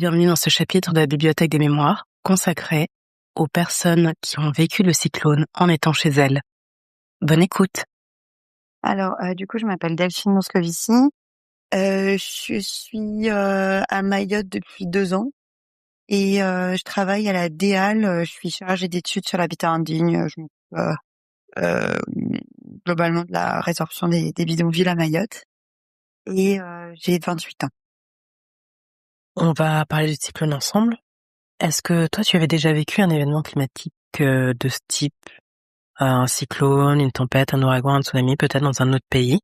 Bienvenue dans ce chapitre de la Bibliothèque des mémoires, consacré aux personnes qui ont vécu le cyclone en étant chez elles. Bonne écoute. Alors, du coup, je m'appelle Delphine Moscovici. Je suis à Mayotte depuis 2 ans et je travaille à la DEAL. Je suis chargée d'études sur l'habitat indigne. Je m'occupe euh, globalement de la résorption des bidonvilles à Mayotte et j'ai 28 ans. On va parler du cyclone ensemble. Est-ce que toi, tu avais déjà vécu un événement climatique de ce type? Un cyclone, une tempête, un ouragan, un tsunami, peut-être dans un autre pays?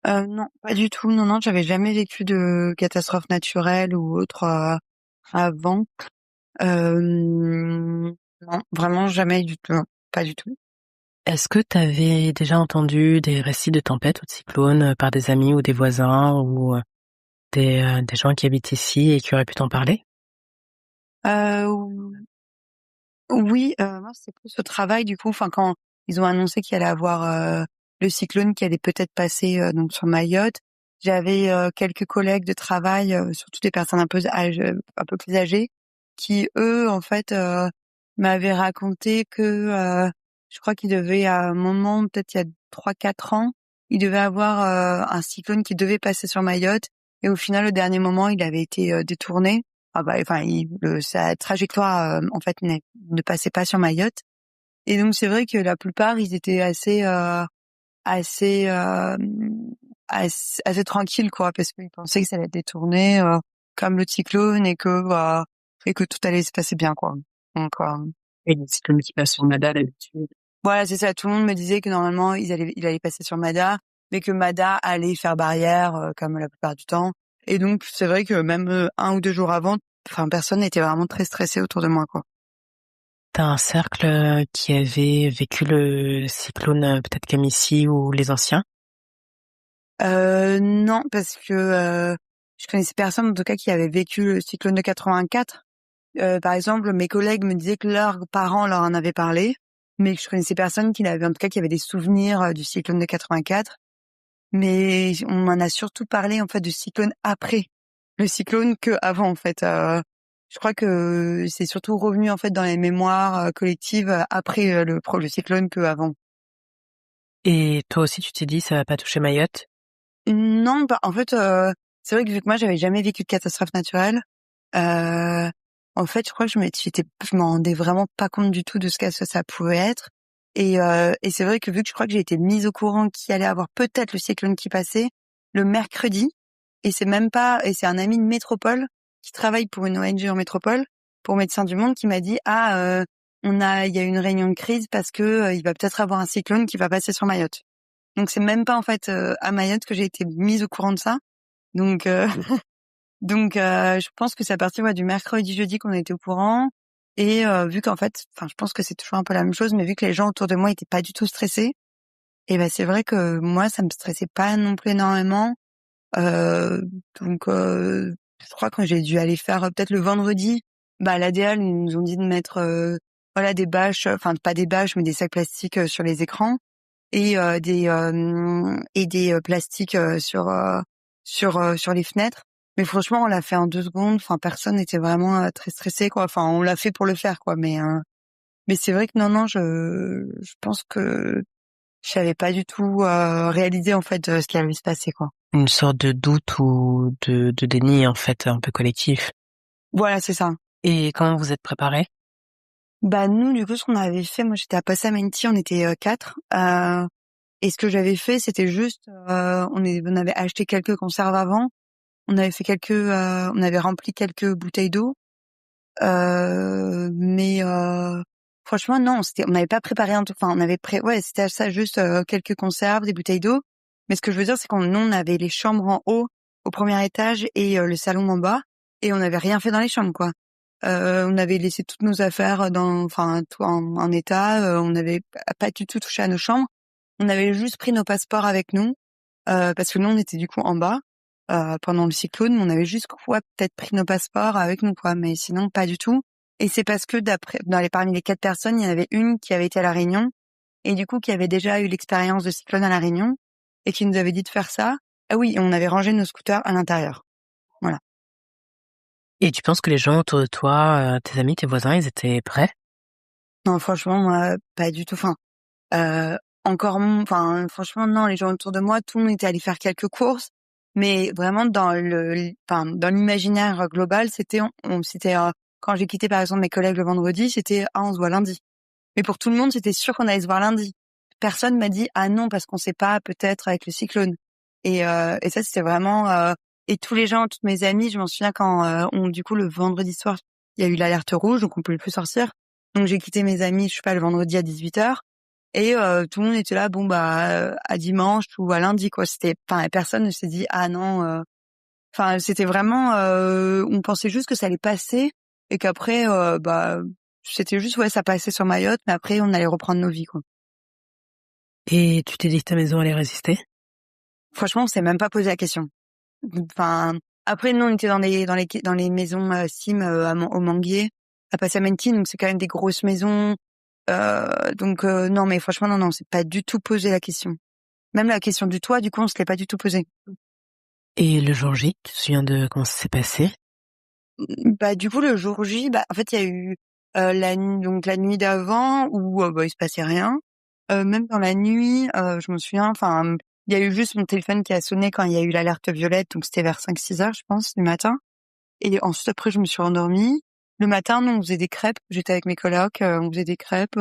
Non, pas du tout. Non, j'avais jamais vécu de catastrophe naturelle ou autre avant. Non, vraiment jamais du tout. Non, pas du tout. Est-ce que tu avais déjà entendu des récits de tempêtes ou de cyclones par des amis ou des voisins ou des gens qui habitent ici et qui auraient pu t'en parler? Euh, Oui, moi, c'est plus au travail, du coup, enfin, quand ils ont annoncé qu'il allait avoir le cyclone qui allait peut-être passer donc sur Mayotte, j'avais quelques collègues de travail, surtout des personnes un peu plus âgées, qui eux, en fait, m'avaient raconté que je crois qu'ils devaient à un moment, peut-être il y a 3, 4 ans, ils devaient avoir un cyclone qui devait passer sur Mayotte, et au final, au dernier moment, il avait été détourné. Ah bah, enfin, sa trajectoire en fait ne passait pas sur Mayotte. Et donc c'est vrai que la plupart ils étaient assez assez tranquilles quoi, parce qu'ils pensaient que ça allait être détourné comme le cyclone et que tout allait se passer bien quoi. Donc Et le cyclone qui passe sur Mada d'habitude. voilà, c'est ça. Tout le monde me disait que normalement il allait passer sur Mada, mais que Mada allait faire barrière comme la plupart du temps. Et donc c'est vrai que même 1 ou 2 jours avant, enfin personne n'était vraiment très stressé autour de moi quoi. T'as un cercle qui avait vécu le cyclone, peut-être comme ici ou les anciens? Non, parce que je connaissais personne en tout cas qui avait vécu le cyclone de 84. Par exemple, mes collègues me disaient que leurs parents leur en avaient parlé, mais que je connaissais personne qui avait en tout cas qui avait des souvenirs du cyclone de 84. Mais on m'en a surtout parlé en fait du cyclone après le cyclone que avant en fait. Je crois que c'est surtout revenu en fait dans les mémoires collectives après le cyclone que avant. Et toi aussi, tu t'es dit, ça va pas toucher Mayotte? Non, bah, en fait, c'est vrai que vu que moi j'avais jamais vécu de catastrophe naturelle, euh, en fait, je crois que je m'en rendais vraiment pas compte du tout de ce que ça pouvait être. Et c'est vrai que vu que je crois que j'ai été mise au courant qu'il allait avoir peut-être le cyclone qui passait le mercredi, et c'est un ami de métropole qui travaille pour une ONG en métropole, pour Médecins du Monde, qui m'a dit il y a une réunion de crise parce que il va peut-être avoir un cyclone qui va passer sur Mayotte. Donc c'est même pas en fait à Mayotte que j'ai été mise au courant de ça. Donc je pense que c'est à partir du mercredi jeudi qu'on a été au courant. Et vu qu'en fait, enfin je pense que c'est toujours un peu la même chose, mais vu que les gens autour de moi étaient pas du tout stressés, et ben c'est vrai que moi ça me stressait pas non plus énormément. Euh, donc je crois que j'ai dû aller faire peut-être le vendredi. Bah à l'ADL ils nous ont dit de mettre voilà des bâches, enfin pas des bâches mais des sacs plastiques sur les écrans et des plastiques sur les fenêtres. Mais franchement, on l'a fait en 2 secondes. Enfin, personne n'était vraiment très stressé, quoi. Enfin, on l'a fait pour le faire, quoi. Mais c'est vrai que non, je pense que je n'avais pas du tout réalisé en fait ce qui allait se passer, quoi. Une sorte de doute ou de déni, en fait, un peu collectif. Voilà, c'est ça. Et comment vous êtes préparés? Bah nous, du coup, ce qu'on avait fait, moi j'étais à Passamenti, on était 4. Et ce que j'avais fait, c'était juste, on avait acheté quelques conserves avant. On avait rempli quelques bouteilles d'eau, mais franchement non, on n'avait pas préparé un tout. Enfin, ouais, c'était ça, juste quelques conserves, des bouteilles d'eau. Mais ce que je veux dire, c'est on avait les chambres en haut, au premier étage, et le salon en bas, et on n'avait rien fait dans les chambres, quoi. On avait laissé toutes nos affaires enfin, tout en état. On n'avait pas du tout touché à nos chambres. On avait juste pris nos passeports avec nous. Parce que nous, on était du coup en bas pendant le cyclone. On avait juste peut-être pris nos passeports avec nous, quoi, mais sinon pas du tout. Et c'est parce que parmi les 4 personnes, il y en avait une qui avait été à La Réunion et du coup qui avait déjà eu l'expérience de cyclone à La Réunion et qui nous avait dit de faire ça. Ah oui, on avait rangé nos scooters à l'intérieur. Voilà. Et tu penses que les gens autour de toi, tes amis, tes voisins, ils étaient prêts? Non, franchement, moi, pas du tout. Enfin, enfin, franchement, non, les gens autour de moi, tout le monde était allé faire quelques courses, mais vraiment enfin, dans l'imaginaire global, c'était, quand j'ai quitté par exemple mes collègues le vendredi, c'était ah on se voit lundi. Mais pour tout le monde, c'était sûr qu'on allait se voir lundi. Personne m'a dit ah non parce qu'on sait pas peut-être avec le cyclone. Et ça c'était vraiment et tous les gens, toutes mes amies, je m'en souviens quand du coup le vendredi soir, il y a eu l'alerte rouge donc on pouvait plus sortir. Donc j'ai quitté mes amis, je sais pas le vendredi à 18h et tout le monde était là bon bah à dimanche ou à lundi quoi. C'était enfin personne ne s'est dit ah non enfin c'était vraiment on pensait juste que ça allait passer et qu'après bah c'était juste ouais ça passait sur Mayotte mais après on allait reprendre nos vies quoi. Et tu t'es dit que ta maison allait résister? Franchement, on s'est même pas posé la question. Enfin, après nous on était dans les maisons Sim au Manguier, à Passamenti, donc c'est quand même des grosses maisons. Donc non mais franchement non, on s'est pas du tout posé la question. Même la question du toit, du coup, on se l'est pas du tout posée. Et le jour J, tu te souviens de comment ça s'est passé? Bah du coup le jour J, bah en fait il y a eu la nuit d'avant où bah il se passait rien. Même dans la nuit, je me souviens, enfin il y a eu juste mon téléphone qui a sonné quand il y a eu l'alerte violette, donc c'était vers 5-6 heures je pense du matin. Et ensuite après je me suis rendormie. Le matin, nous on faisait des crêpes. J'étais avec mes colocs, on faisait des crêpes.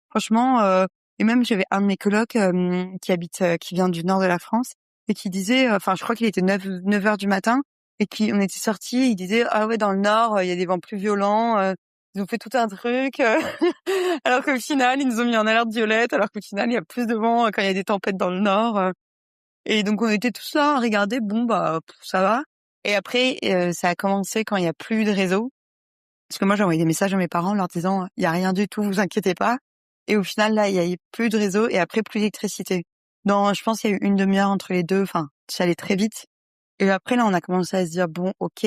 Franchement, et même j'avais un de mes colocs qui vient du nord de la France et qui disait, enfin je crois qu'il était 9 heures du matin et on était sortis. Il disait ah ouais dans le nord il y a des vents plus violents. Ils ont fait tout un truc alors qu'au final ils nous ont mis en alerte violette alors qu'au final il y a plus de vent quand il y a des tempêtes dans le nord. Et donc on était tous là à regarder, bon bah ça va. Et après ça a commencé quand il y a plus de réseau. Parce que moi j'ai envoyé des messages à mes parents leur disant il y a rien du tout, vous inquiétez pas. Et au final là il y a eu plus de réseau et après plus d'électricité. Je pense qu'il y a eu une demi-heure entre les deux, enfin ça allait très vite. Et après là on a commencé à se dire bon ok.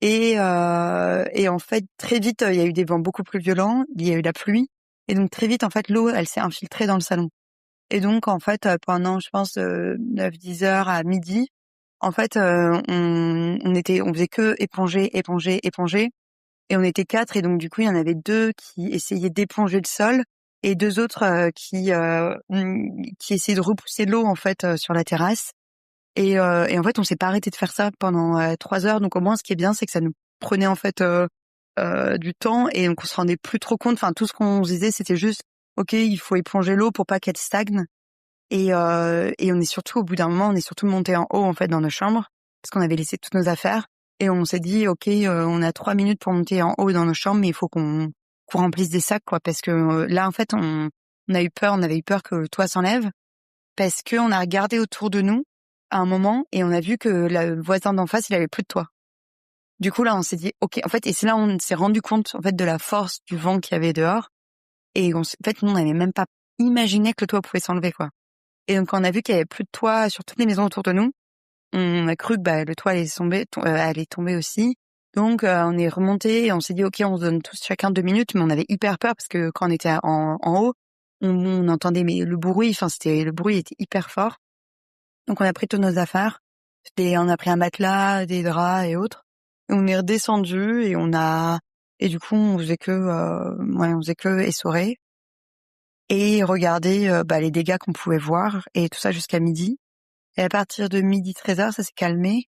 Et en fait très vite il y a eu des vents beaucoup plus violents, il y a eu la pluie. Et donc très vite en fait l'eau elle s'est infiltrée dans le salon. Et donc en fait pendant je pense 9-10 heures à midi, en fait on faisait que éponger, éponger, éponger et on était 4 et donc du coup il y en avait 2 qui essayaient d'éponger le sol et 2 autres qui essayaient de repousser l'eau en fait sur la terrasse et en fait on s'est pas arrêté de faire ça pendant 3 heures donc au moins ce qui est bien c'est que ça nous prenait en fait du temps et donc on se rendait plus trop compte enfin tout ce qu'on se disait c'était juste OK, il faut éponger l'eau pour pas qu'elle stagne et on est surtout au bout d'un moment, on est surtout monté en haut en fait dans nos chambres parce qu'on avait laissé toutes nos affaires et on s'est dit OK, on a 3 minutes pour monter en haut dans nos chambres mais il faut qu'on remplisse des sacs quoi parce que là en fait on a eu peur, on avait eu peur que le toit s'enlève parce que on a regardé autour de nous à un moment et on a vu que le voisin d'en face, il avait plus de toit. Du coup là, on s'est dit OK, en fait et c'est là où on s'est rendu compte en fait de la force du vent qu'il y avait dehors et en fait nous on n'avait même pas imaginé que le toit pouvait s'enlever quoi. Et donc, quand on a vu qu'il y avait plus de toit sur toutes les maisons autour de nous, on a cru que bah, le toit allait tomber aussi. Donc, on est remonté et on s'est dit, OK, on se donne tous chacun 2 minutes, mais on avait hyper peur parce que quand on était en haut, on entendait mais le bruit, enfin, le bruit était hyper fort. Donc, on a pris toutes nos affaires. On a pris un matelas, des draps et autres. Et on est redescendu et du coup, on faisait que essorer et regarder bah, les dégâts qu'on pouvait voir et tout ça jusqu'à midi. Et à partir de 12h-13h, ça s'est calmé.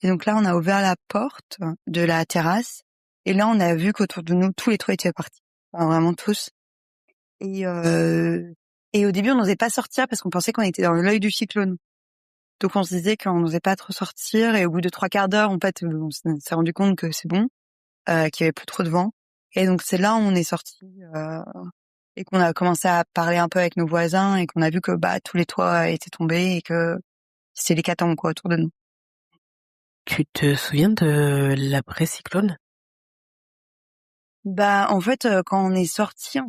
Et donc là, on a ouvert la porte de la terrasse. Et là, on a vu qu'autour de nous, tous les toits étaient partis. Enfin, vraiment tous. Et, euh, et au début, on n'osait pas sortir parce qu'on pensait qu'on était dans l'œil du cyclone. Donc on se disait qu'on n'osait pas trop sortir. Et au bout de 3/4 d'heure, en fait, on s'est rendu compte que c'est bon, qu'il y avait plus trop de vent. Et donc c'est là où on est sorti et qu'on a commencé à parler un peu avec nos voisins et qu'on a vu que bah tous les toits étaient tombés et que c'est l'hécatombe quoi autour de nous. Tu te souviens de l'après-cyclone? Bah en fait quand on est sorti,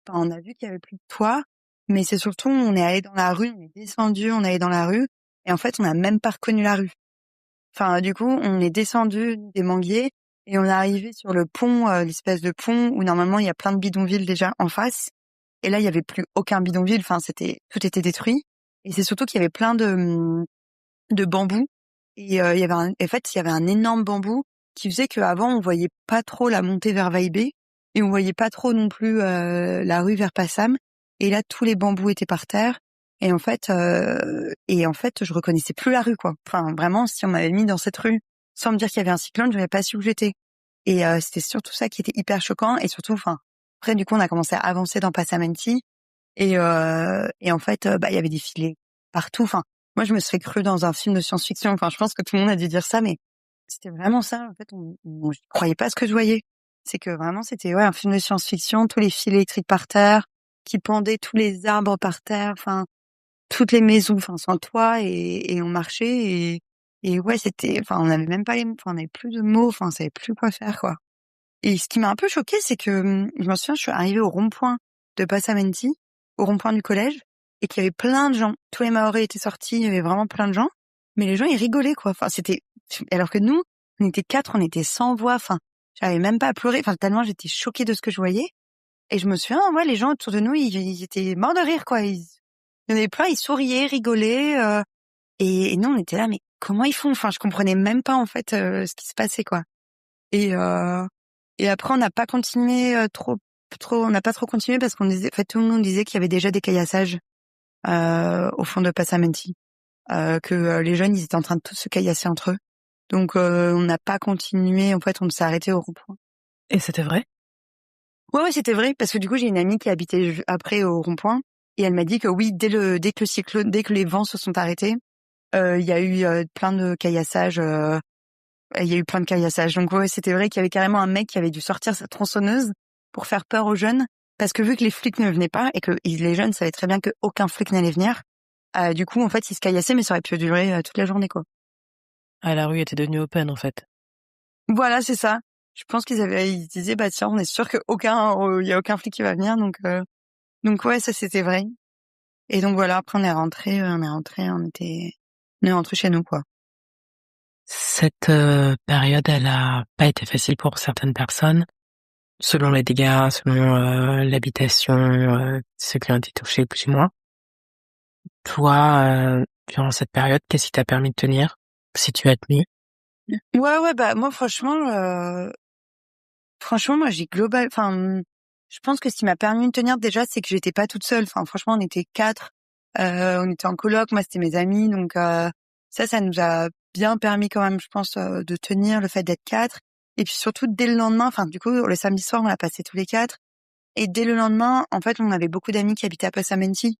on a vu qu'il y avait plus de toit, mais c'est surtout on est allé dans la rue, on est descendu, on est allé dans la rue et en fait on n'a même pas reconnu la rue. Enfin du coup on est descendu des Manguiers et on est arrivé sur le pont, l'espèce de pont où normalement il y a plein de bidonvilles déjà en face. Et là il y avait plus aucun bidonville, enfin tout était détruit. Et c'est surtout qu'il y avait plein de bambous et il y avait en fait il y avait un énorme bambou qui faisait qu'avant on voyait pas trop la montée vers Vaibé et on voyait pas trop non plus la rue vers Passam. Et là, tous les bambous étaient par terre. Et en fait, je reconnaissais plus la rue, quoi. Enfin, vraiment, si on m'avait mis dans cette rue sans me dire qu'il y avait un cyclone, j'aurais pas su où j'étais. Et c'était surtout ça qui était hyper choquant. Et surtout, enfin, après, du coup, on a commencé à avancer dans Passamenti. Et en fait, il y avait des filets partout. Enfin, moi, je me serais crue dans un film de science-fiction. Enfin, je pense que tout le monde a dû dire ça, mais c'était vraiment ça. En fait, je croyais pas ce que je voyais. C'est que vraiment, c'était un film de science-fiction. Tous les fils électriques par terre, qui pendaient, tous les arbres par terre. Enfin, toutes les maisons, enfin, sans toit, et on marchait. Et ouais, c'était. Enfin, on n'avait même pas on n'avait plus de mots. Enfin, on savait plus quoi faire, quoi. Et ce qui m'a un peu choquée, c'est que je me souviens, je suis arrivée au rond-point de Passamenti, au rond-point du collège, et qu'il y avait plein de gens. Tous les Maoris étaient sortis, il y avait vraiment plein de gens. Mais les gens, ils rigolaient, quoi. Enfin, alors que nous, on était 4, on était sans voix. Enfin, j'avais même pas à pleurer. Enfin, tellement j'étais choquée de ce que je voyais. Et je me souviens, ouais, les gens autour de nous, ils étaient morts de rire, quoi. Il y en avait plein, ils souriaient, rigolaient. Et nous, on était là, mais comment ils font? Enfin, je comprenais même pas, en fait, ce qui se passait, quoi. Et et après, on n'a pas continué on n'a pas trop continué parce qu'on disait, en fait, tout le monde disait qu'il y avait déjà des caillassages au fond de Passamenti, que les jeunes, ils étaient en train de tous se caillasser entre eux. Donc, on n'a pas continué. En fait, on s'est arrêté au rond-point. Et c'était vrai? Ouais, c'était vrai parce que du coup, j'ai une amie qui habitait après au rond-point et elle m'a dit que oui, dès que le cyclone, dès que les vents se sont arrêtés, il y a eu plein de caillassages. Il y a eu plein de caillassages. Donc ouais, c'était vrai qu'il y avait carrément un mec qui avait dû sortir sa tronçonneuse pour faire peur aux jeunes, parce que vu que les flics ne venaient pas et que les jeunes savaient très bien qu'aucun flic n'allait venir, du coup, en fait, ils se caillassaient, mais ça aurait pu durer toute la journée, quoi. Ah, la rue était devenue open, en fait. Voilà, c'est ça. Je pense ils se disaient, bah tiens, on est sûr il y a aucun flic qui va venir, donc ouais, ça c'était vrai. Et donc voilà, après on est rentré chez nous, quoi. Cette période, elle a pas été facile pour certaines personnes, selon les dégâts, selon l'habitation, ceux qui ont été touchés plus ou moins. Toi, durant cette période, qu'est-ce qui t'a permis de tenir, si tu as tenu? Ouais, bah moi franchement, moi je pense que ce qui m'a permis de tenir déjà, c'est que j'étais pas toute seule. Enfin, franchement, on était 4, on était en coloc, moi c'était mes amis, donc ça nous a bien permis quand même, je pense, de tenir le fait d'être 4. Et puis surtout dès le lendemain, enfin du coup le samedi soir, on l'a passé tous les 4. Et dès le lendemain, en fait, on avait beaucoup d'amis qui habitaient à Passamenti,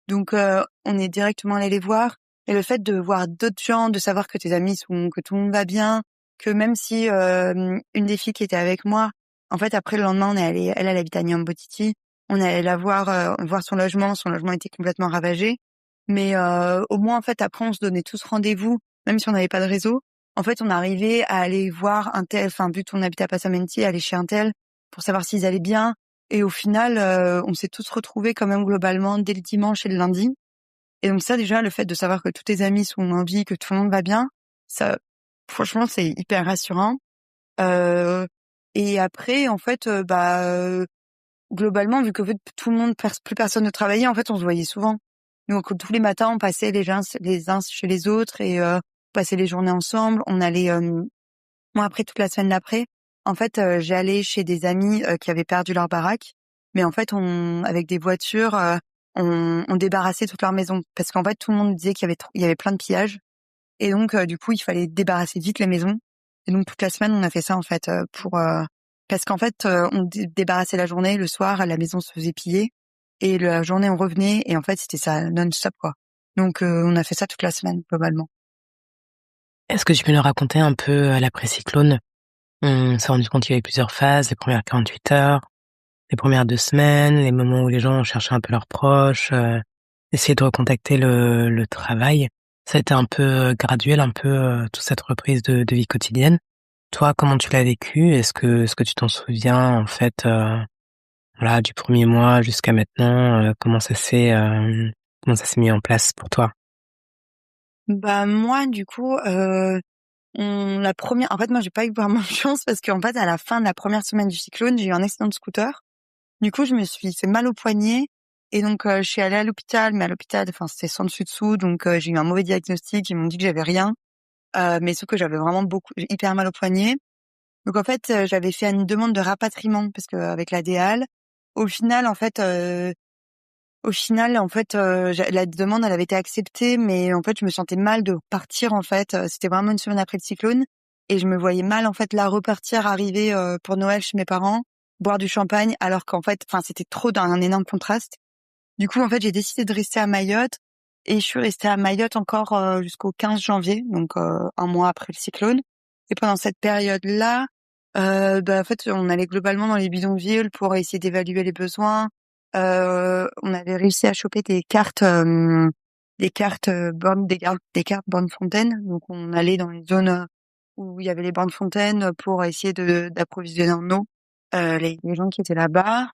donc on est directement allé les voir. Et le fait de voir d'autres gens, de savoir que que tout le monde va bien, que même si une des filles qui était avec moi, en fait après le lendemain on est allé, elle habite à Niambotiti, on est allé la voir, voir son logement était complètement ravagé, mais au moins en fait après on se donnait tous rendez-vous, même si on n'avait pas de réseau. En fait on arrivait à aller voir un tel, enfin vu qu'on habitait à Passamenti, aller chez un tel pour savoir s'ils allaient bien. Et au final on s'est tous retrouvés quand même globalement dès le dimanche et le lundi. Et donc ça déjà, le fait de savoir que tous tes amis sont en vie, que tout le monde va bien, ça, franchement, c'est hyper rassurant. Euh, et après, en fait, globalement, vu que tout le monde, plus personne ne travaillait, en fait, on se voyait souvent. Donc tous les matins, on passait les uns chez les autres et on passait les journées ensemble. On allait, moi après toute la semaine d'après, en fait, j'allais chez des amis qui avaient perdu leur baraque, mais en fait, avec des voitures, on débarrassait toute leur maison parce qu'en fait, tout le monde disait il y avait plein de pillages et donc du coup, il fallait débarrasser vite les maisons. Et donc toute la semaine, on a fait ça en fait parce qu'en fait, on débarrassait la journée, le soir, la maison se faisait piller et la journée, on revenait et en fait, c'était ça non-stop, quoi. Donc on a fait ça toute la semaine globalement. Est-ce que tu peux nous raconter un peu l'après-cyclone? On s'est rendu compte qu'il y avait plusieurs phases, les premières 48 heures, les premières 2 semaines, les moments où les gens cherchaient un peu leurs proches, essayer de recontacter le travail. Ça a été un peu graduel, un peu toute cette reprise de vie quotidienne. Toi, comment tu l'as vécu? Est-ce que tu t'en souviens en fait, voilà, du premier mois jusqu'à maintenant, comment ça s'est mis en place pour toi? Bah moi, du coup, en fait, moi, j'ai pas eu vraiment de chance parce qu'en fait, à la fin de la première semaine du cyclone, j'ai eu un accident de scooter. Du coup, je me suis fait mal au poignet et donc je suis allée à l'hôpital, mais à l'hôpital, enfin, c'était sans dessus dessous, donc j'ai eu un mauvais diagnostic. Ils m'ont dit que j'avais rien, mais sauf que j'avais vraiment hyper mal au poignet. Donc en fait, j'avais fait une demande de rapatriement parce que avec la DAL, au final, en fait, la demande, elle avait été acceptée, mais en fait, je me sentais mal de partir. En fait, c'était vraiment une semaine après le cyclone, et je me voyais mal en fait là repartir, arriver pour Noël chez mes parents, boire du champagne, alors qu'en fait, enfin, c'était trop d'un énorme contraste. Du coup, en fait, j'ai décidé de rester à Mayotte, et je suis restée à Mayotte encore jusqu'au 15 janvier, donc un mois après le cyclone. Et pendant cette période-là, en fait, on allait globalement dans les bidonvilles pour essayer d'évaluer les besoins. On avait réussi à choper des cartes bornes fontaines. Donc, on allait dans les zones où il y avait les bornes fontaines pour essayer d'approvisionner en eau les gens qui étaient là-bas.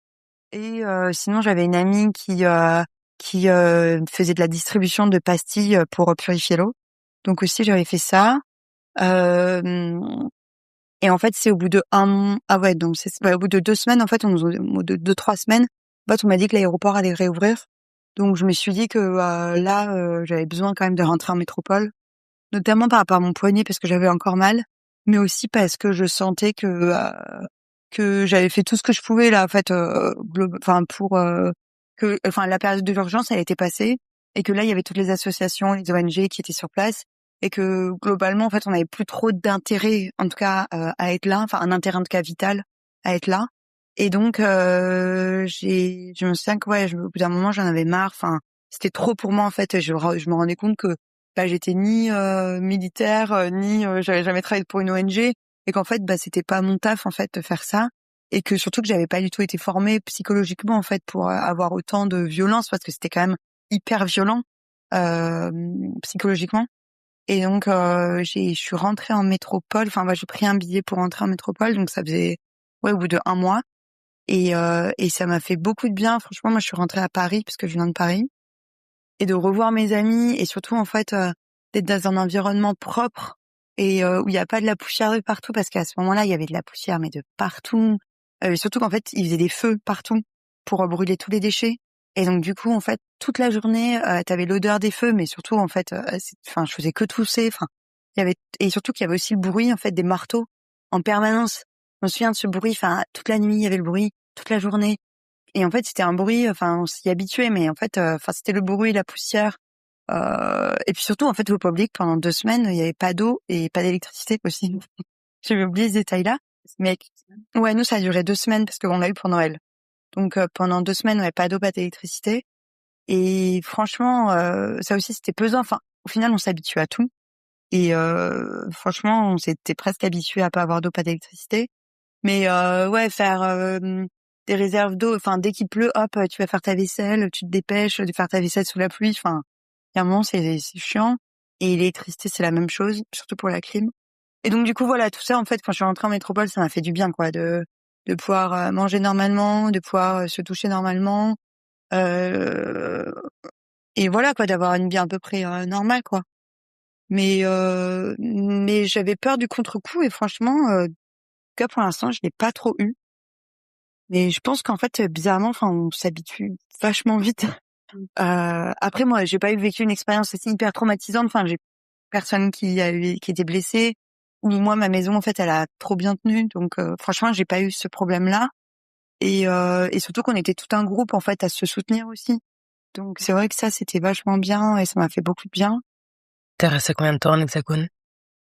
Et sinon, j'avais une amie qui faisait de la distribution de pastilles pour purifier l'eau. Donc aussi, j'avais fait ça. Euh, et en fait, c'est au bout de au bout de 2 semaines, en fait, au bout de 2, 3 semaines, en fait, on m'a dit que l'aéroport allait réouvrir. Donc je me suis dit que là, j'avais besoin quand même de rentrer en métropole, notamment par rapport à mon poignet parce que j'avais encore mal, mais aussi parce que je sentais que j'avais fait tout ce que je pouvais là, en fait, pour la période de l'urgence, elle était passée, et que là, il y avait toutes les associations, les ONG qui étaient sur place, et que globalement, en fait, on n'avait plus trop d'intérêt, en tout cas, à être là, enfin un intérêt en tout cas vital à être là. Et donc, je me souviens que au bout d'un moment, j'en avais marre. Enfin, c'était trop pour moi en fait. Je me rendais compte que j'étais ni militaire, ni j'avais jamais travaillé pour une ONG, et qu'en fait c'était pas mon taf en fait de faire ça, et que surtout que j'avais pas du tout été formée psychologiquement en fait pour avoir autant de violence, parce que c'était quand même hyper violent euh, psychologiquement. Et donc je suis rentrée en métropole, enfin j'ai pris un billet pour rentrer en métropole, donc ça faisait au bout de 1 mois, et ça m'a fait beaucoup de bien. Franchement, moi je suis rentrée à Paris parce que je viens de Paris, et de revoir mes amis, et surtout en fait d'être dans un environnement propre, et où il y a pas de la poussière de partout, parce qu'à ce moment-là il y avait de la poussière mais de partout, et surtout qu'en fait ils faisaient des feux partout pour brûler tous les déchets, et donc du coup en fait toute la journée t'avais l'odeur des feux, mais surtout en fait je faisais que tousser, enfin il y avait, et surtout qu'il y avait aussi le bruit en fait des marteaux en permanence. Je me souviens de ce bruit, enfin toute la nuit il y avait le bruit, toute la journée. Et en fait, c'était un bruit, enfin, on s'y habituait, mais en fait, c'était le bruit, la poussière. Et puis surtout, en fait, faut pas oublier que pendant 2 semaines, il y avait pas d'eau et pas d'électricité aussi. J'avais oublié ce détail-là. Mais ouais, nous, ça a duré 2 semaines parce qu'on l'a eu pour Noël. Donc pendant 2 semaines, ouais, pas d'eau, pas d'électricité. Et franchement, ça aussi, c'était pesant. Enfin, au final, on s'habitue à tout. Et franchement, on s'était presque habitué à pas avoir d'eau, pas d'électricité. Mais ouais, faire des réserves d'eau, enfin dès qu'il pleut, hop, tu vas faire ta vaisselle, tu te dépêches de faire ta vaisselle sous la pluie. Enfin, il y a un moment, c'est chiant. Et l'électricité, c'est la même chose, surtout pour la clim. Et donc du coup, voilà, tout ça, en fait, quand je suis rentrée en métropole, ça m'a fait du bien, quoi, de pouvoir manger normalement, de pouvoir se toucher normalement, euh, et voilà, quoi, d'avoir une vie à peu près normale, quoi. Mais j'avais peur du contre-coup, et franchement, en tout cas pour l'instant, je l'ai pas trop eu. Mais je pense qu'en fait, bizarrement, enfin, on s'habitue vachement vite. Après, moi, j'ai pas vécu une expérience aussi hyper traumatisante. Enfin, j'ai personne qui était blessé. Ou moi, ma maison, en fait, elle a trop bien tenu. Donc, franchement, j'ai pas eu ce problème-là. Et surtout qu'on était tout un groupe, en fait, à se soutenir aussi. Donc, c'est vrai que ça, c'était vachement bien, et ça m'a fait beaucoup de bien. T'es resté combien de temps en Hexagone?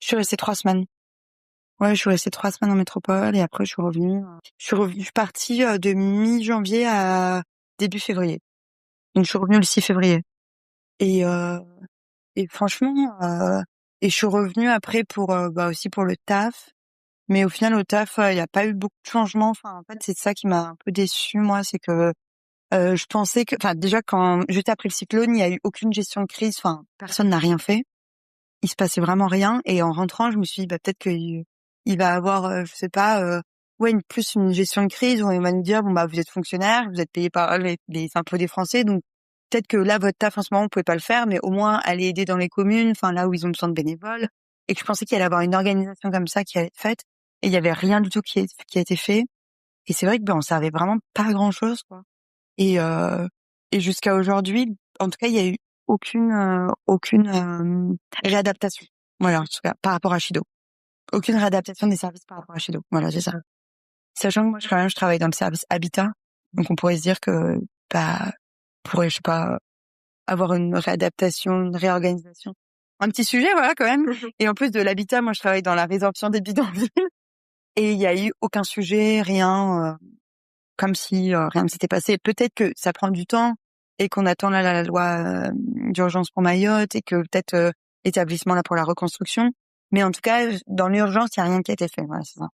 Je suis restée 3 semaines. Ouais, je suis restée 3 semaines en métropole, et après, je suis revenue. Je suis partie de mi-janvier à début février. Donc, je suis revenue le 6 février. Et, et franchement, et je suis revenue après pour aussi pour le taf. Mais au final, au taf, il n'y a pas eu beaucoup de changements. Enfin, en fait, c'est ça qui m'a un peu déçue, moi, c'est que je pensais que, enfin, déjà quand j'étais après le cyclone, il n'y a eu aucune gestion de crise. Enfin, personne n'a rien fait. Il se passait vraiment rien. Et en rentrant, je me suis dit, peut-être qu'il va avoir, je sais pas, plus une gestion de crise où il va nous dire, bon vous êtes fonctionnaire, vous êtes payé par les impôts des Français, donc peut-être que là votre taf en ce moment vous pouvez pas le faire, mais au moins aller aider dans les communes, enfin là où ils ont besoin de bénévoles. Et que je pensais qu'il allait y avoir une organisation comme ça qui allait être faite, et il y avait rien du tout qui a été fait. Et c'est vrai que on servait vraiment pas à grand chose, quoi. Et jusqu'à aujourd'hui, en tout cas, il y a eu aucune réadaptation. Voilà, en tout cas, par rapport à Shido. aucune réadaptation des services par rapport à chez nous. Voilà, c'est ça. Sachant que moi, je travaille dans le service habitat, donc on pourrait se dire que, bah, pourrait, je sais pas, avoir une réadaptation, une réorganisation. Un petit sujet, voilà, quand même. Et en plus de l'habitat, moi, je travaille dans la résorption des bidonvilles. Et il y a eu aucun sujet, rien, comme si rien ne s'était passé. Peut-être que ça prend du temps et qu'on attend là la loi d'urgence pour Mayotte et que peut-être l'établissement là pour la reconstruction. Mais en tout cas, dans l'urgence, il n'y a rien qui a été fait. Voilà, c'est ça.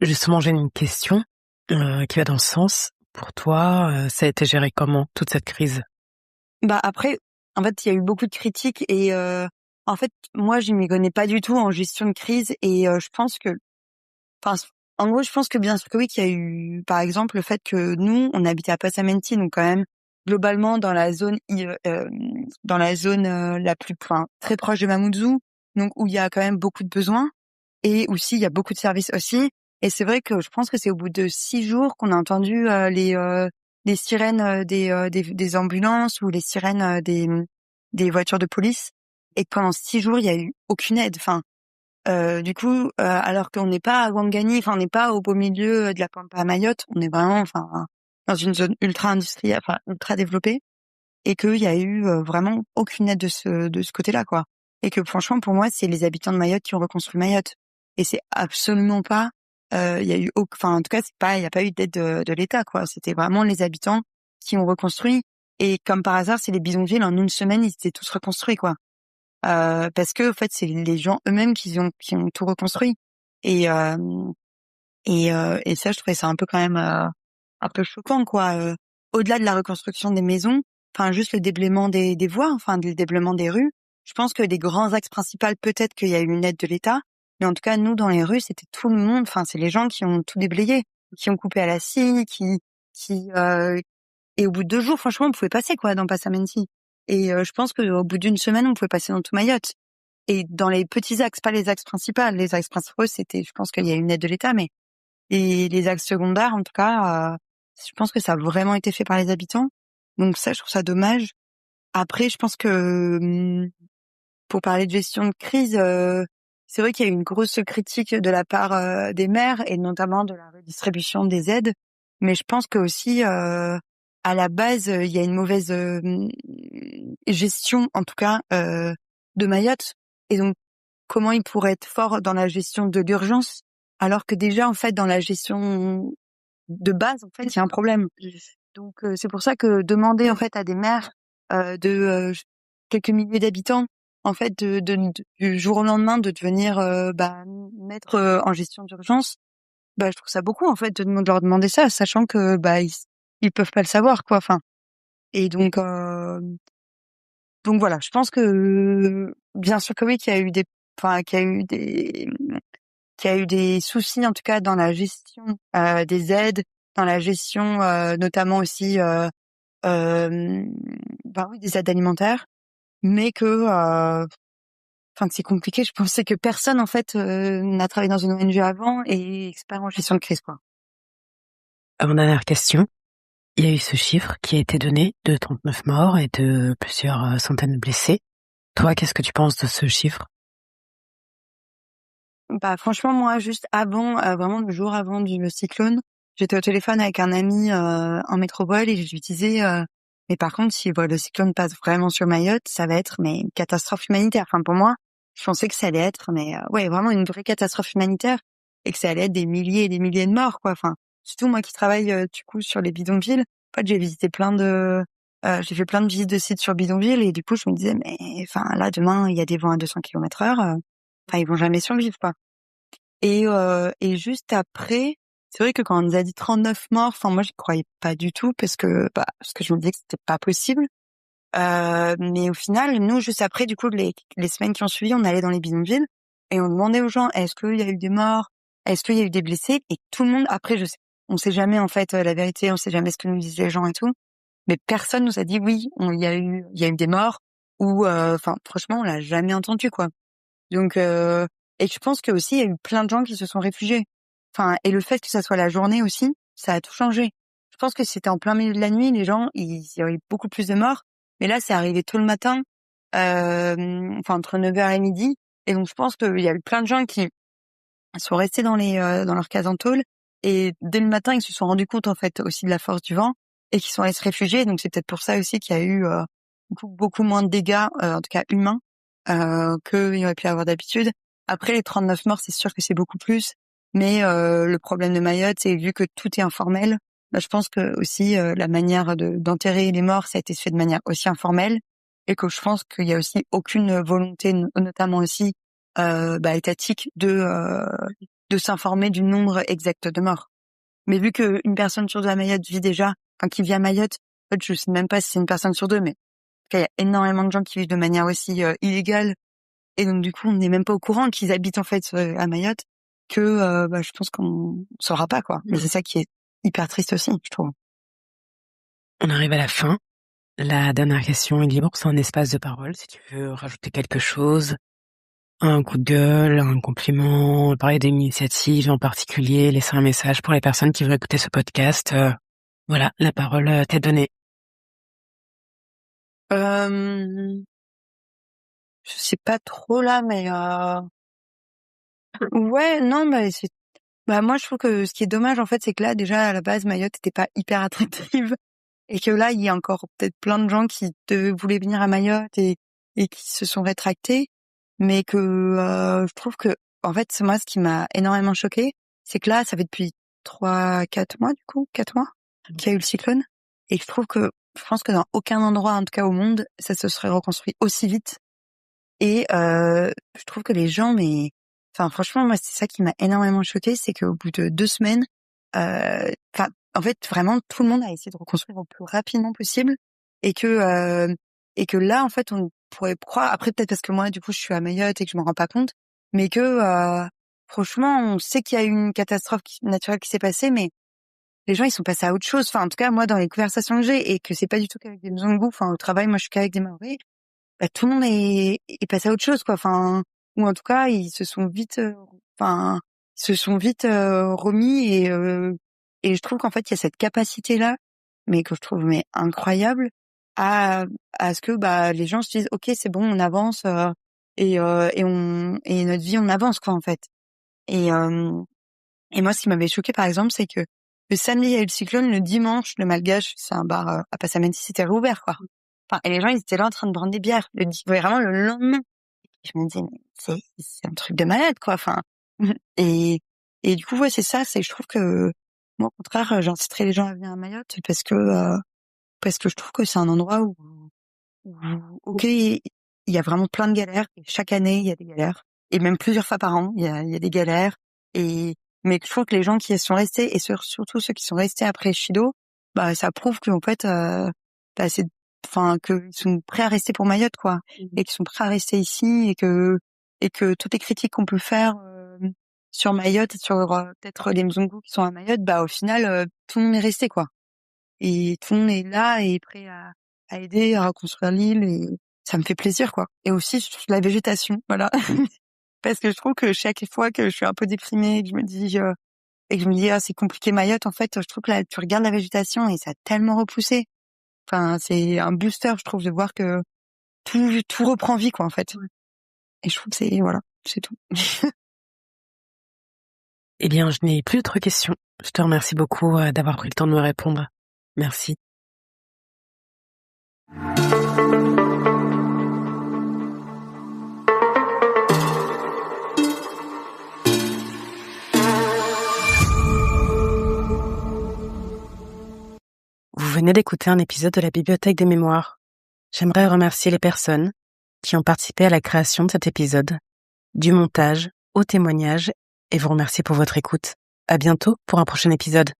Justement, j'ai une question qui va dans ce sens. Pour toi, ça a été géré comment, toute cette crise? Bah après, en fait, il y a eu beaucoup de critiques et en fait, moi, je m'y connais pas du tout en gestion de crise et je pense que, enfin, en gros, je pense que bien sûr que oui, qu'il y a eu, par exemple, le fait que nous, on habitait à Passamenti, donc quand même globalement dans la zone la plus, enfin, très proche de Mamoudzou, donc où il y a quand même beaucoup de besoins et aussi il y a beaucoup de services aussi. Et c'est vrai que je pense que c'est au bout de 6 jours qu'on a entendu les sirènes des ambulances ou les sirènes des voitures de police. Et que pendant 6 jours, il y a eu aucune aide. Enfin, du coup, alors qu'on n'est pas à Ouangani, enfin, on n'est pas au beau milieu de la Pampa à Mayotte, on est vraiment, enfin, dans une zone ultra industrielle, enfin, ultra développée, et qu'il y a eu vraiment aucune aide de ce côté-là, quoi. Et que franchement, pour moi, c'est les habitants de Mayotte qui ont reconstruit Mayotte. Et c'est absolument pas, il y a eu, enfin, en tout cas, c'est pas, il y a pas eu d'aide de l'État, quoi. C'était vraiment les habitants qui ont reconstruit. Et comme par hasard, c'est les bidonvilles, en une semaine, ils étaient tous reconstruits, quoi. Parce que, en fait, c'est les gens eux-mêmes qui ont tout reconstruit. Et, et ça, je trouvais ça un peu quand même, un peu choquant, quoi. Au-delà de la reconstruction des maisons, enfin, juste le déblaiement des voies, enfin, le déblaiement des rues. Je pense que des grands axes principaux, peut-être qu'il y a eu une aide de l'État. Mais en tout cas, nous, dans les rues, c'était tout le monde. Enfin, c'est les gens qui ont tout déblayé, qui ont coupé à la scie, qui, et au bout de 2 jours, franchement, on pouvait passer, quoi, dans Passamenti. Et je pense qu'au bout d'une semaine, on pouvait passer dans tout Mayotte. Et dans les petits axes, pas les axes principaux. Les axes principaux, c'était, je pense qu'il y a une aide de l'État, mais et les axes secondaires, en tout cas, je pense que ça a vraiment été fait par les habitants. Donc ça, je trouve ça dommage. Après, je pense que pour parler de gestion de crise, c'est vrai qu'il y a eu une grosse critique de la part des maires et notamment de la redistribution des aides. Mais je pense que aussi, à la base, il y a une mauvaise gestion, en tout cas, de Mayotte. Et donc, comment ils pourraient être forts dans la gestion de l'urgence, alors que déjà, en fait, dans la gestion de base, en fait, il y a un problème. Donc, c'est pour ça que demander, en fait, à des maires de quelques milliers d'habitants, en fait, du jour au lendemain, de devenir mettre en gestion d'urgence, bah, je trouve ça beaucoup, en fait, de leur demander ça, sachant que bah ils peuvent pas le savoir, quoi. Enfin, et donc voilà, je pense que bien sûr que oui, qu'il y a eu des, enfin, qu'il y a eu des soucis, en tout cas, dans la gestion des aides, dans la gestion notamment aussi oui, des aides alimentaires, mais que enfin que c'est compliqué. Je pensais que personne en fait n'a travaillé dans une ONG avant et est expert en gestion de crise, quoi. Avant dernière question, il y a eu ce chiffre qui a été donné de 39 morts et de plusieurs centaines de blessés. Toi, qu'est-ce que tu penses de ce chiffre? Bah franchement, moi, juste avant, vraiment le jour avant le cyclone, j'étais au téléphone avec un ami en métropole et je lui disais mais par contre, si le cyclone passe vraiment sur Mayotte, ça va être mais une catastrophe humanitaire. Enfin pour moi, je pensais que ça allait être mais ouais, vraiment une vraie catastrophe humanitaire et que ça allait être des milliers et des milliers de morts, quoi. Enfin, surtout moi qui travaille du coup sur les bidonvilles. En fait, j'ai fait plein de visites de sites sur bidonvilles et du coup, je me disais mais enfin là demain, il y a des vents à 200 km/h. Enfin, ils vont jamais survivre, quoi. Et juste après, c'est vrai que quand on nous a dit 39 morts, enfin moi j'y croyais pas du tout parce que je me disais que c'était pas possible. Mais au final, nous juste après, du coup les semaines qui ont suivi, on allait dans les bidonvilles et on demandait aux gens est-ce qu'il y a eu des morts, est-ce qu'il y a eu des blessés, et tout le monde, après on sait jamais en fait la vérité, on sait jamais ce que nous disent les gens et tout, mais personne nous a dit oui, il y a eu des morts ou enfin franchement on l'a jamais entendu, quoi. Donc et je pense que aussi il y a eu plein de gens qui se sont réfugiés. Enfin, et le fait que ça soit la journée aussi, ça a tout changé. Je pense que si c'était en plein milieu de la nuit, les gens, il y aurait eu beaucoup plus de morts. Mais là, c'est arrivé tôt le matin, enfin entre 9h et midi. Et donc je pense qu'il y a eu plein de gens qui sont restés dans leur case en tôle, et dès le matin ils se sont rendus compte en fait aussi de la force du vent et qui sont allés se réfugier. Donc c'est peut-être pour ça aussi qu'il y a eu beaucoup moins de dégâts, en tout cas humains, qu'il y aurait pu y avoir d'habitude. Après les 39 morts, c'est sûr que c'est beaucoup plus, mais le problème de Mayotte, c'est vu que tout est informel, je pense que aussi la manière d'enterrer les morts, ça a été fait de manière aussi informelle, et que je pense qu'il y a aussi aucune volonté, notamment aussi étatique, de s'informer du nombre exact de morts. Mais vu qu'une personne sur deux à Mayotte vit déjà, qui vit à Mayotte, en fait, je sais même pas si c'est une personne sur deux, mais en tout cas, il y a énormément de gens qui vivent de manière aussi illégale, et donc du coup, on n'est même pas au courant qu'ils habitent en fait à Mayotte, que je pense qu'on saura pas quoi. Mais c'est ça qui est hyper triste aussi, je trouve. On arrive à la fin. La dernière question est libre, c'est un espace de parole. Si tu veux rajouter quelque chose, un coup de gueule, un compliment, parler d'une initiative en particulier, laisser un message pour les personnes qui veulent écouter ce podcast, voilà, la parole t'est donnée. Je sais pas trop là, mais ouais, non, mais moi je trouve que ce qui est dommage en fait, c'est que là déjà à la base Mayotte était pas hyper attractive, et que là il y a encore peut-être plein de gens qui voulaient venir à Mayotte et qui se sont rétractés, mais que je trouve que en fait moi ce qui m'a énormément choquée, c'est que là ça fait depuis 4 mois qu'il y a eu le cyclone, et je trouve que je pense que dans aucun endroit en tout cas au monde ça se serait reconstruit aussi vite. Et je trouve que les gens, mais enfin franchement moi c'est ça qui m'a énormément choquée, c'est qu'au bout de 2 semaines, en fait vraiment tout le monde a essayé de reconstruire au plus rapidement possible, et que là en fait on pourrait croire, après peut-être parce que moi du coup je suis à Mayotte et que je m'en rends pas compte, mais que franchement on sait qu'il y a eu une catastrophe naturelle qui s'est passée, mais les gens ils sont passés à autre chose. Enfin en tout cas moi dans les conversations que j'ai, et que c'est pas du tout qu'avec des Mzungu, enfin au travail moi je suis qu'avec des Maoris, tout le monde est passé à autre chose quoi. Enfin, ou en tout cas ils se sont vite remis, et je trouve qu'en fait il y a cette capacité là, mais que je trouve mais incroyable, à ce que les gens se disent ok c'est bon on avance, et notre vie on avance quoi en fait. Et moi ce qui m'avait choqué par exemple, c'est que le samedi il y a eu le cyclone, le dimanche le Malgache, c'est un bar à Passamenti, c'était réouvert quoi. Enfin, et les gens, ils étaient là en train de prendre des bières. Vraiment le lendemain. Je me dis, mais c'est un truc de malade, quoi. Enfin, et, et du coup, ouais, c'est ça. Je trouve que, moi, au contraire, j'inciterais les gens à venir à Mayotte parce que je trouve que c'est un endroit où, ok, il y a vraiment plein de galères. Et chaque année, il y a des galères. Et même plusieurs fois par an, il y a des galères. Mais je trouve que les gens qui y sont restés, et surtout ceux qui sont restés après Chido, ça prouve qu'en fait, c'est qu'ils sont prêts à rester pour Mayotte quoi, et qu'ils sont prêts à rester ici, et que toutes les critiques qu'on peut faire sur Mayotte et sur peut-être les Mzungu qui sont à Mayotte, au final tout le monde est resté quoi, et tout le monde est là et prêt à aider à reconstruire l'île, et ça me fait plaisir quoi. Et aussi je trouve la végétation, voilà. Parce que je trouve que chaque fois que je suis un peu déprimée et que je me dis ah c'est compliqué Mayotte, en fait je trouve que là tu regardes la végétation et ça a tellement repoussé. Enfin, c'est un booster, je trouve, de voir que tout reprend vie, quoi, en fait. Ouais. Et je trouve que c'est tout. Eh bien, je n'ai plus d'autres questions. Je te remercie beaucoup d'avoir pris le temps de me répondre. Merci. Vous venez d'écouter un épisode de la Bibliothèque des Mémoires. J'aimerais remercier les personnes qui ont participé à la création de cet épisode, du montage au témoignage, et vous remercier pour votre écoute. À bientôt pour un prochain épisode.